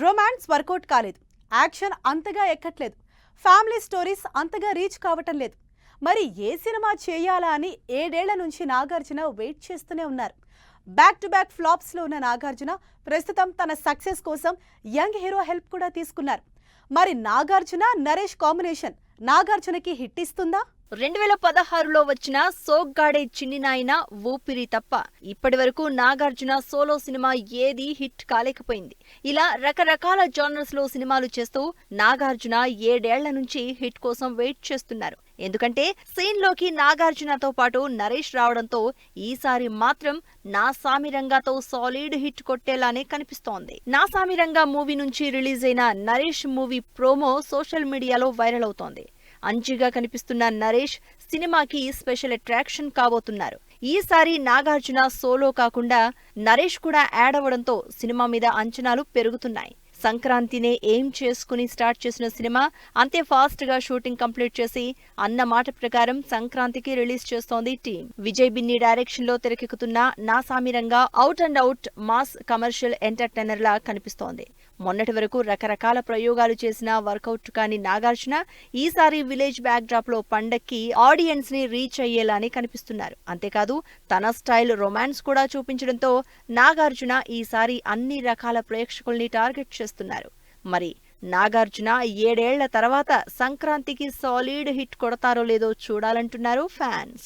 Romance work out కాలేదు, action అంతగా ఎక్కట్లేదు, family stories అంతగా రీచ్ కావటం లేదు. మరి ఏ సినిమా చేయాలా అని 7 ఏళ్ల నుంచి నాగార్జున వెయిట్ చేస్తూనే ఉన్నారు. బ్యాక్ టు బ్యాక్ ఫ్లాప్స్లో ఉన్న నాగార్జున ప్రస్తుతం తన సక్సెస్ కోసం యంగ్ హీరో హెల్ప్ కూడా తీసుకున్నారు. మరి నాగార్జున నరేష్ కాంబినేషన్ నాగార్జునకి హిట్ ఇస్తుందా? 2016లో వచ్చిన సోగ్గాడే చిన్ని నాయన ఊపిరి తప్ప ఇప్పటి వరకు నాగార్జున సోలో సినిమా ఏదీ హిట్ కాలేకపోయింది. ఇలా రకరకాల జానర్స్ లో సినిమాలు చేస్తూ నాగార్జున 7 ఏళ్ల నుంచి హిట్ కోసం వెయిట్ చేస్తున్నారు. ఎందుకంటే సీన్ లోకి నాగార్జునతో పాటు నరేష్ రావడంతో ఈసారి మాత్రం నా సామిరంగాతో సాలిడ్ హిట్ కొట్టేలానే కనిపిస్తోంది. నా సామిరంగా మూవీ నుంచి రిలీజ్ అయిన నరేష్ మూవీ ప్రోమో సోషల్ మీడియాలో వైరల్ అవుతోంది. అంచిగా కనిపిస్తున్న నరేష్ సినిమాకి స్పెషల్ అట్రాక్షన్ కాబోతున్నారు. ఈసారి నాగార్జున సోలో కాకుండా నరేష్ కూడా యాడ్ అవ్వడంతో సినిమా మీద అంచనాలు పెరుగుతున్నాయి. సంక్రాంతినే ఎయిమ్ చేసుకుని స్టార్ట్ చేసిన సినిమా అంతే ఫాస్ట్ గా షూటింగ్ కంప్లీట్ చేసి అన్న మాట ప్రకారం సంక్రాంతికి రిలీజ్ చేస్తోంది టీం. విజయ్ బిన్ని డైరెక్షన్ లో తెరకెక్కుతున్న Naa Saamiranga out and out mass commercial entertainer లా కనిపిస్తోంది. మొన్నటి వరకు రకరకాల ప్రయోగాలు చేసిన వర్కౌట్ కాని నాగార్జున ఈసారి విలేజ్ బ్యాక్ డ్రాప్ లో పండక్కి ఆడియన్స్ ని రీచ్ అయ్యేలానే కనిపిస్తున్నారు. అంతేకాదు తన స్టైల్ రొమాన్స్ కూడా చూపించడంతో నాగార్జున ఈసారి అన్ని రకాల ప్రేక్షకుల్ని టార్గెట్ చేస్తున్నారు. మరి నాగార్జున 7 ఏళ్ల తర్వాత సంక్రాంతికి సాలిడ్ హిట్ కొడతారో లేదో చూడాలంటున్నారు ఫ్యాన్స్.